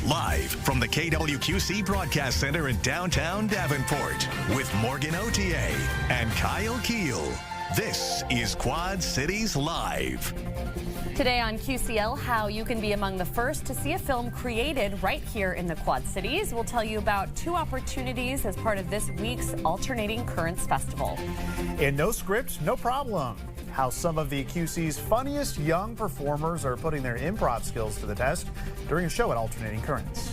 Live from the KWQC Broadcast Center in downtown Davenport with Morgan Otier and Kyle Keel. This is Quad Cities Live. Today on QCL, how you can be among the first to see a film created right here in the Quad Cities. We'll tell you about 2 opportunities as part of this week's Alternating Currents Festival. And no script, no problem. How some of the QC's funniest young performers are putting their improv skills to the test during a show at Alternating Currents.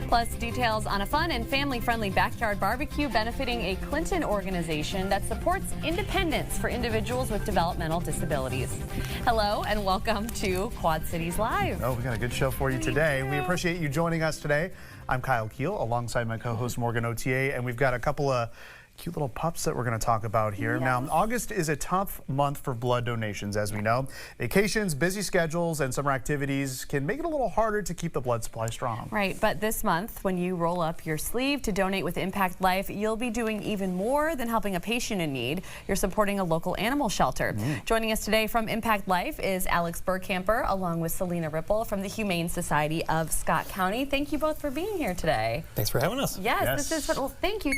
Plus, details on a fun and family-friendly backyard barbecue benefiting a Clinton organization that supports independence for individuals with developmental disabilities. Hello and welcome to Quad Cities Live. Oh, we got a good show for you today. We appreciate you joining us today. I'm Kyle Keel alongside my co-host Morgan Otier, and we've got a couple of cute little pups that we're going to talk about here. Yes. Now, August is a tough month for blood donations, as we know. Vacations, busy schedules, and summer activities can make it a little harder to keep the blood supply strong. Right, but this month, when you roll up your sleeve to donate with Impact Life, you'll be doing even more than helping a patient in need. You're supporting a local animal shelter. Joining us today from Impact Life is Alex Burkamper, along with Selena Ripple from the Humane Society of Scott County. Thank you both for being here today. Thanks for having us. Yes. This is, well, thank you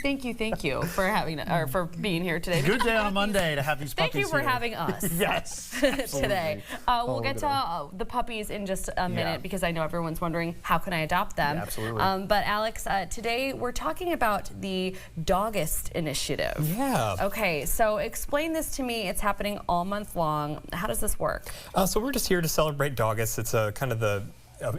for having or for being here today. Good day on a Monday to have these puppies Thank you for here. having us. Yes, today. We'll get to the puppies in just a minute because I know everyone's wondering how can I adopt them. Yeah, absolutely. But Alex, today we're talking about the Dogist initiative. Yeah. Okay, so explain this to me. It's happening all month long. How does this work? So we're just here to celebrate Dogist. It's a kind of the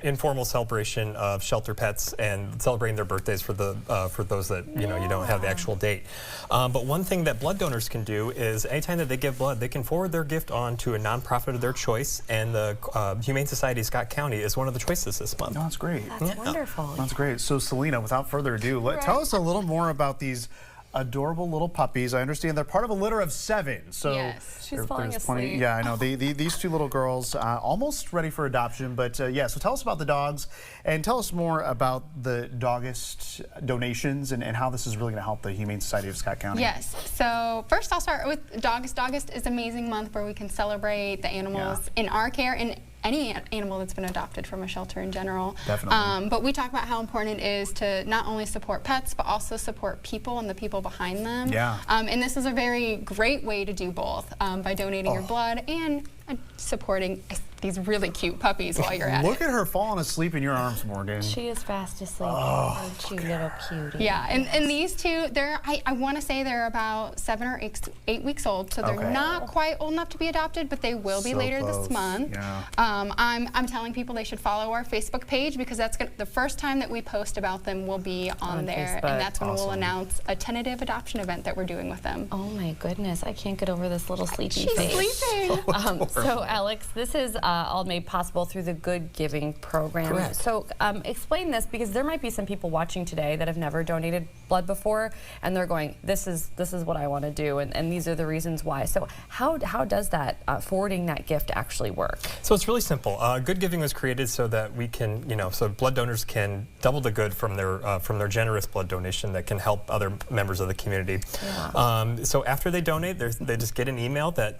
informal celebration of shelter pets and celebrating their birthdays for the for those that you don't have the actual date. But one thing that blood donors can do is anytime that they give blood, they can forward their gift on to a nonprofit of their choice, and the Humane Society of Scott County is one of the choices this month. No, that's great. That's wonderful. That's great. So Selena, without further ado, tell us a little more about these adorable little puppies. I understand they're part of a litter of 7. So yes, she's falling asleep. Yeah, I know. These 2 little girls almost ready for adoption. But yeah, so tell us about the dogs and tell us more about the Dogist donations and how this is really going to help the Humane Society of Scott County. Yes. So first I'll start with Dogist. Dogist is an amazing month where we can celebrate the animals in our care and any animal that's been adopted from a shelter in general. Definitely. But we talk about how important it is to not only support pets, but also support people and the people behind them. Yeah. And this is a very great way to do both by donating your blood and supporting these really cute puppies while you're at it. Look at her falling asleep in your arms, Morgan. She is fast asleep. Oh, cute little cutie. Yeah, and these 2, I want to say they're about 7 or 8 weeks old, so they're not quite old enough to be adopted, but they will be later this month. Yeah. I'm telling people they should follow our Facebook page because that's the first time that we post about them will be on there, Facebook. and that's when we'll announce a tentative adoption event that we're doing with them. Oh my goodness, I can't get over this little sleepy She's face. sleeping. So Alex, this is all made possible through the Good Giving program. Correct. So explain this because there might be some people watching today that have never donated blood before and they're going, this is what I want to do and these are the reasons why. So how does that forwarding that gift actually work? So it's really simple. Good Giving was created so that we can, so blood donors can double the good from their generous blood donation that can help other members of the community. Yeah. So after they donate, they just get an email that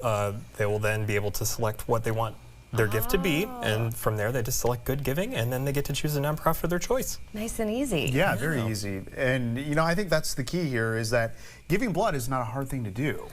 they will then be able to select what they want their gift to be, and from there they just select Good Giving, and then they get to choose a nonprofit of their choice. Nice and easy. Yeah, very easy. And I think that's the key here is that giving blood is not a hard thing to do.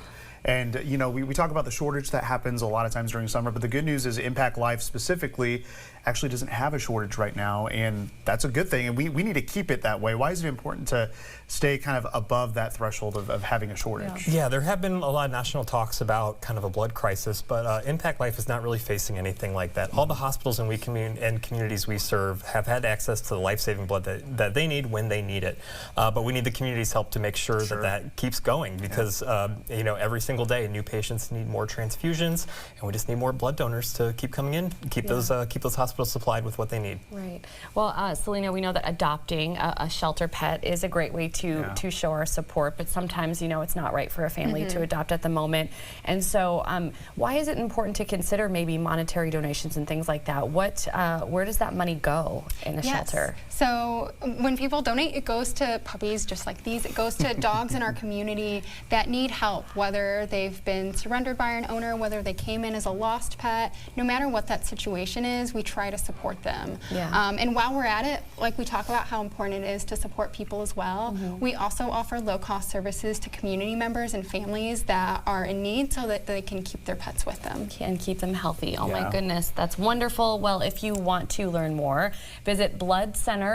And we talk about the shortage that happens a lot of times during summer, but the good news is Impact Life specifically actually doesn't have a shortage right now, and that's a good thing, and we need to keep it that way. Why is it important to stay kind of above that threshold of having a shortage? Yeah, there have been a lot of national talks about kind of a blood crisis, but Impact Life is not really facing anything like that. All the hospitals and communities we serve have had access to the life-saving blood that they need when they need it. But we need the community's help to make sure that keeps going because every single day new patients need more transfusions, and we just need more blood donors to keep coming in, keep those hospitals supplied with what they need. Right. Well, Selena, we know that adopting a shelter pet is a great way to show our support, but sometimes, it's not right for a family to adopt at the moment. And so why is it important to consider maybe monetary donations and things like that? Where does that money go in a shelter? So when people donate, it goes to puppies just like these. It goes to dogs in our community that need help, whether they've been surrendered by an owner, whether they came in as a lost pet. No matter what that situation is, we try to support them. Yeah. And while we're at it, like we talk about how important it is to support people as well, we also offer low-cost services to community members and families that are in need so that they can keep their pets with them. And keep them healthy. Oh Yeah. my goodness, that's wonderful. Well, if you want to learn more, visit bloodcenter.org/Dogist.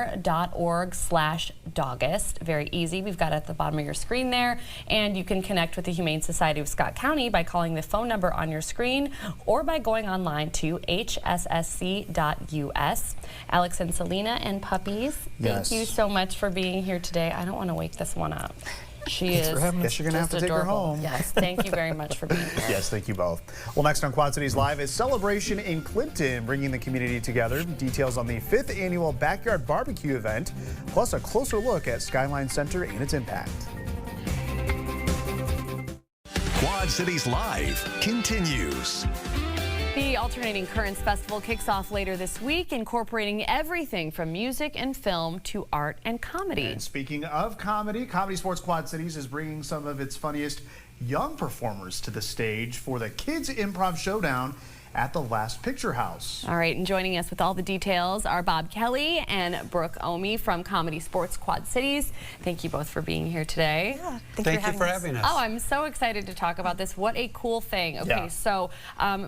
Very easy. We've got it at the bottom of your screen there. And you can connect with the Humane Society of Scott County by calling the phone number on your screen or by going online to hssc.us. Alex and Selena and puppies, Yes. thank you so much for being here today. I don't want to wake this one up. She Thanks is for having us. Guess you're gonna have just to take her adorable. home. Yes, thank you very much for being here. Yes, thank you both. Well, next on Quad Cities Live is Celebration in Clinton, bringing the community together. Details on the 5th annual Backyard Barbecue event, plus a closer look at Skyline Center and its impact. Quad Cities Live continues. The Alternating Currents Festival kicks off later this week, incorporating everything from music and film to art and comedy. And speaking of comedy, Comedy Sports Quad Cities is bringing some of its funniest young performers to the stage for the Kids Improv Showdown at the Last Picture House. All right, and joining us with all the details are Bob Kelly and Brooke Omi from Comedy Sports Quad Cities. Thank you both for being here today. Yeah, Thank you for having us. Oh, I'm so excited to talk about this. What a cool thing. Okay, Yeah. so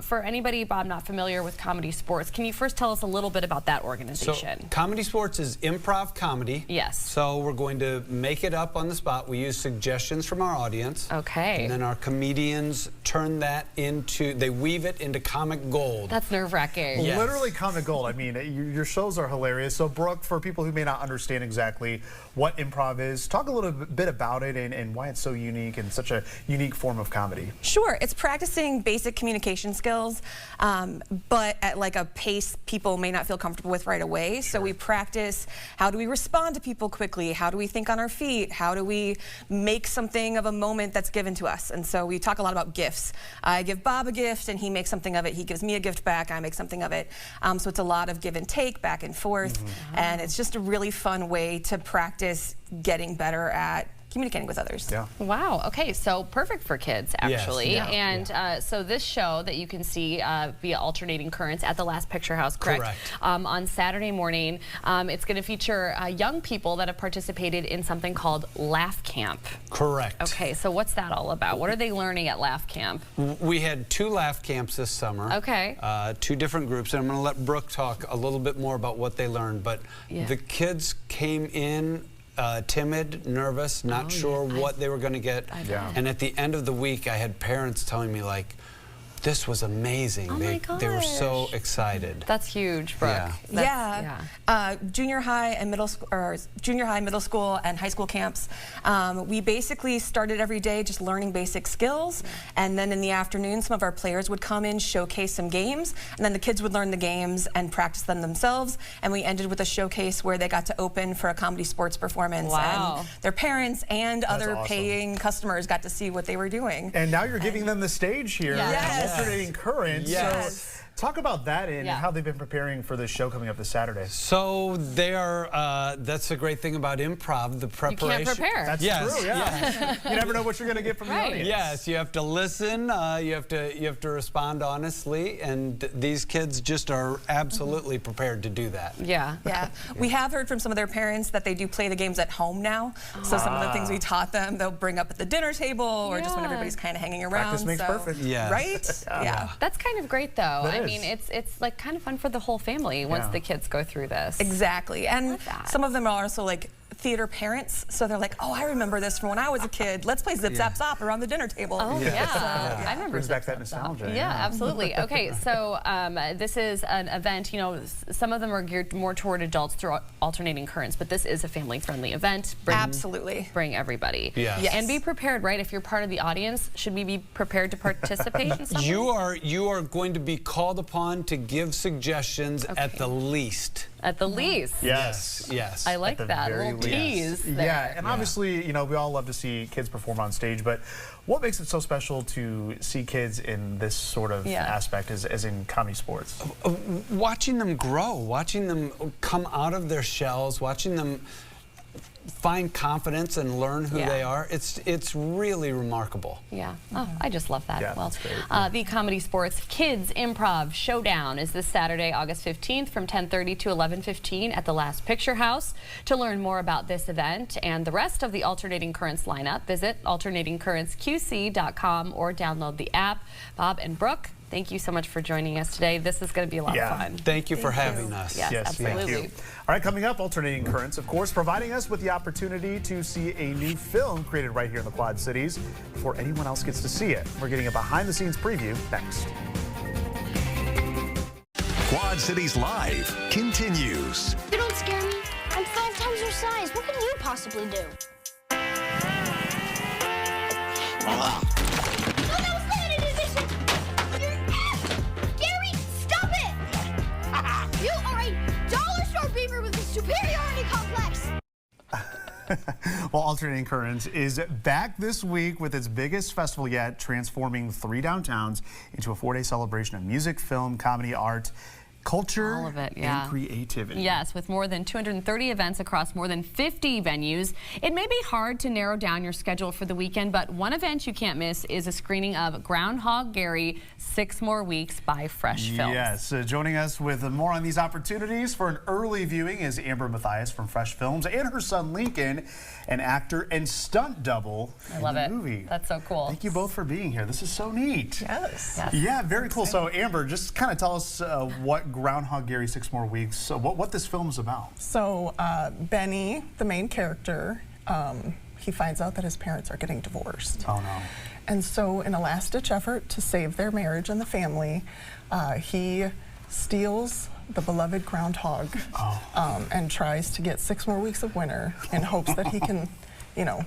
for anybody, Bob, not familiar with Comedy Sports, can you first tell us a little bit about that So, organization? Comedy Sports is improv comedy. Yes. So we're going to make it up on the spot. We use suggestions from our audience. Okay. And then our comedians turn that into, they weave it into comic gold. That's nerve-wracking. Yes. Literally comic gold. I mean, your shows are hilarious. So, Brooke, for people who may not understand exactly what improv is, talk a little bit about it and why it's so unique and such a unique form of comedy. Sure, it's practicing basic communication skills, but at like a pace people may not feel comfortable with right away. So we practice how do we respond to people quickly, how do we think on our feet, how do we make something of a moment that's given to us. And so we talk a lot about gifts. I give Bob a gift and he makes something of it. He gives me a gift back, I make something of it. So it's a lot of give and take, back and forth, and it's just a really fun way to practice getting better at communicating with others. Yeah. Wow. Okay. So perfect for kids, actually. Yes. Yeah. And so this show that you can see via Alternating Currents at the Last Picture House, correct? Correct. On Saturday morning, it's going to feature young people that have participated in something called Laugh Camp. Correct. Okay. So what's that all about? What are they learning at Laugh Camp? We had 2 laugh camps this summer. Okay. 2 different groups, and I'm going to let Brooke talk a little bit more about what they learned. But Yeah. the kids came in timid, nervous, not sure what they were going to get. Yeah. And at the end of the week, I had parents telling me, like, this was amazing. Oh my They were so gosh. excited. That's huge, Brooke. Yeah. That's- Junior high and middle school, or junior high, middle school, and high school camps. We basically started every day just learning basic skills, and then in the afternoon, some of our players would come in, showcase some games, and then the kids would learn the games and practice them themselves. And we ended with a showcase where they got to open for a Comedy Sports performance, Wow. and their parents and other awesome. paying customers got to see what they were doing. And now you're giving them the stage here Yes. at Alternating Currents. Yes. So talk about that and Yeah. how they've been preparing for this show coming up this Saturday. So they are, that's the great thing about improv, the You preparation. can't prepare. That's Yes, true, yeah. You never know what you're going to get from Right. the audience. Yes, you have to listen, you have to respond honestly, and these kids just are absolutely prepared to do that. Yeah. Yeah, we have heard from some of their parents that they do play the games at home now. So some of the things we taught them, they'll bring up at the dinner table or just when Yeah. everybody's kind of hanging around. Practice makes perfect. Yes. Right? Yeah. That's kind of great, though. That I is. mean, it's like kind of fun for the whole family once Yeah. the kids go through this. Exactly. And Love that. some of them are also like theater parents, so they're like, oh, I remember this from when I was a kid. Let's play Zip Zap Zop around the dinner table. Oh, yeah. I remember Brings back Zip that Zap Zop. nostalgia. Yeah, absolutely. Okay, so this is an event, you know, some of them are geared more toward adults through Alternating Currents, but this is a family-friendly event. Absolutely. Bring everybody. Yes. Yes. And be prepared, right? If you're part of the audience, should we be prepared to participate in something? You are going to be called upon to give suggestions at the least. At the least. Yes. Yes. I like At the that very little least. tease there. Yeah, and obviously, you know, we all love to see kids perform on stage, but what makes it so special to see kids in this sort of aspect as in comedy sports? Watching them grow, watching them come out of their shells, watching them find confidence and learn who they are. It's really remarkable. Yeah. Oh, I just love that. Yeah, well, that's great. the Comedy Sports Kids Improv Showdown is this Saturday, August 15th from 10:30 to 11:15 at the Last Picture House. To learn more about this event and the rest of the Alternating Currents lineup, visit alternatingcurrentsqc.com or download the app. Bob and Brooke, thank you so much for joining us today. This is going to be a lot of fun. Thank you for having us. Yes, absolutely. Thank you. All right, coming up, Alternating Currents, of course, providing us with the opportunity to see a new film created right here in the Quad Cities before anyone else gets to see it. We're getting a behind-the-scenes preview next. Quad Cities Live continues. You don't scare me. I'm 5 times your size. What can you possibly do? Gary, stop it! You are a dollar store beaver with a superiority complex. Well, Alternating Currents is back this week with its biggest festival yet, transforming 3 downtowns into a 4-day celebration of music, film, comedy, art, culture, all of it, and creativity. Yes, with more than 230 events across more than 50 venues. It may be hard to narrow down your schedule for the weekend, but one event you can't miss is a screening of Groundhog Gary, 6 More Weeks by Fresh Films. Yes, joining us with more on these opportunities for an early viewing is Amber Mathias from Fresh Films and her son Lincoln, an actor and stunt double I love in it. the movie. That's so cool. Thank you both for being here. This is so neat. Yes. Yeah, very cool. So Amber, just kind of tell us what Groundhog Gary 6 More Weeks, what this film is about. So Benny, the main character, he finds out that his parents are getting divorced. Oh no. And so in a last-ditch effort to save their marriage and the family, he steals the beloved groundhog and tries to get 6 more weeks of winter in hopes that he can, you know,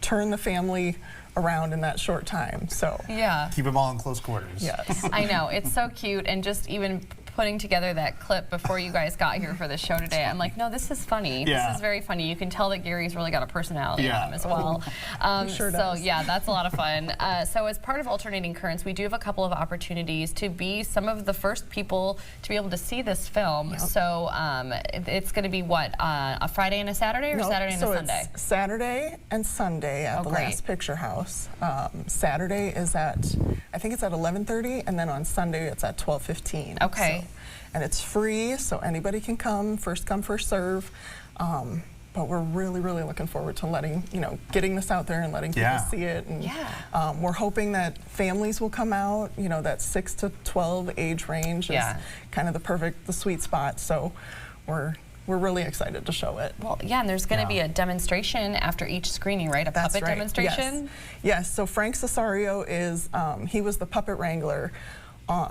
turn the family around in that short time. So yeah. Keep them all in close quarters. yes. I know, it's so cute, and just even putting together that clip before you guys got here for the show today, I'm like, no, this is funny. Yeah. This is very funny. You can tell that Gary's really got a personality on him as well. Sure so does. yeah, that's a lot of fun. So as part of Alternating Currents, we do have a couple of opportunities to be some of the first people to be able to see this film. Yep. So it's going to be what, a Friday and a Saturday, or No, Saturday and so a Sunday? It's Saturday and Sunday at the great. Last Picture House. Saturday is at, I think it's at 11:30, and then on Sunday it's at 12:15. Okay. So, and it's free, so anybody can come, first come, first serve. But we're really, really looking forward to getting this out there and letting people see it. And we're hoping that families will come out, that 6 to 12 age range is kind of the sweet spot. So we're really excited to show it. Well, yeah, and there's going to be a demonstration after each screening, right? A That's puppet right. demonstration? Yes, so Frank Cesario is, he was the puppet wrangler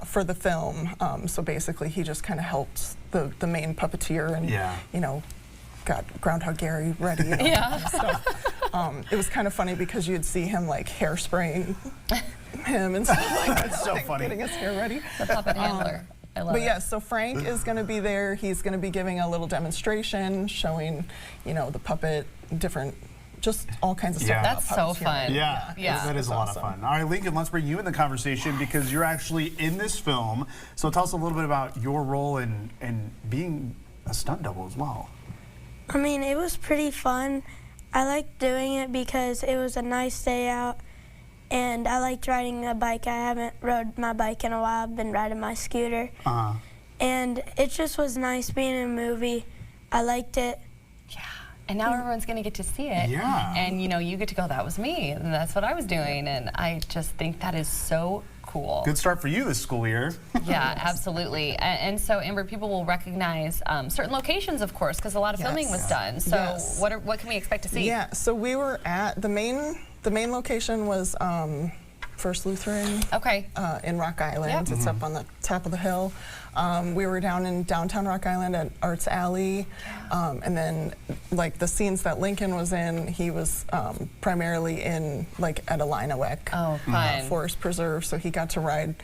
for the film. So basically he just kind of helped the main puppeteer and, got Groundhog Gary ready. And all that kind of stuff. It was kind of funny because you'd see him like hairspraying him and stuff like that. That's so funny. Getting his hair ready. The puppet handler. I love it. But yes, so Frank is going to be there. He's going to be giving a little demonstration showing, the puppet, just all kinds of stuff. about That's so puppets here. fun. Yeah, that is a lot of fun. All right, Lincoln, let's bring you in the conversation because you're actually in this film. So tell us a little bit about your role in being a stunt double as well. I mean, it was pretty fun. I liked doing it because it was a nice day out, and I liked riding a bike. I haven't rode my bike in a while. I've been riding my scooter. And it just was nice being in a movie. I liked it. Yeah. And now everyone's going to get to see it. Yeah. And, you get to go, that was me, and that's what I was doing. And I just think that is so cool. Good start for you this school year. Yeah, absolutely. And so, Amber, people will recognize certain locations, of course, because a lot of filming was done. So what can we expect to see? Yeah, so we were at, the main location was First Lutheran in Rock Island. It's up on the top of the hill. We were down in downtown Rock Island at Arts Alley. And then like the scenes that Lincoln was in, he was primarily in like at Illinois Forest Preserve. So he got to ride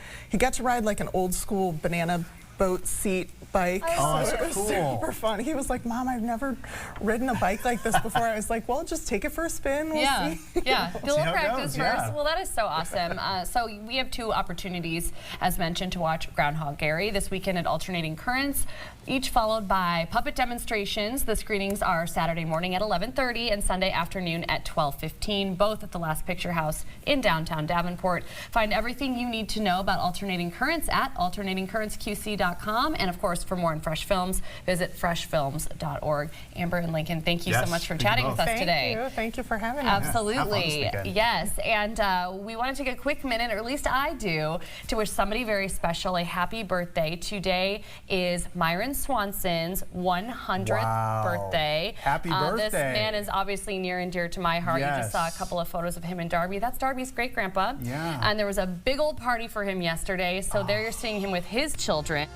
like an old school banana boat seat bike. Oh, so that's it was cool. super fun. He was like, Mom, I've never ridden a bike like this before. I was like, well, just take it for a spin. We'll see. Yeah. Do a little practice goes, first. Well, that is so awesome. So we have 2 opportunities, as mentioned, to watch Groundhog Gary this weekend at Alternating Currents, each followed by puppet demonstrations. The screenings are Saturday morning at 11:30 and Sunday afternoon at 12:15, both at the Last Picture House in downtown Davenport. Find everything you need to know about Alternating Currents at alternatingcurrentsqc.com, and of course, for more on Fresh Films, visit freshfilms.org. Amber and Lincoln, thank you so much for chatting with us today. Thank you for having me. Absolutely. Yes. And we want to take a quick minute, or at least I do, to wish somebody very special a happy birthday. Today is Myron Swanson's 100th birthday. Happy birthday. This man is obviously near and dear to my heart. Yes. You just saw a couple of photos of him and Darby. That's Darby's great-grandpa. Yeah. And there was a big old party for him yesterday. So there you're seeing him with his children.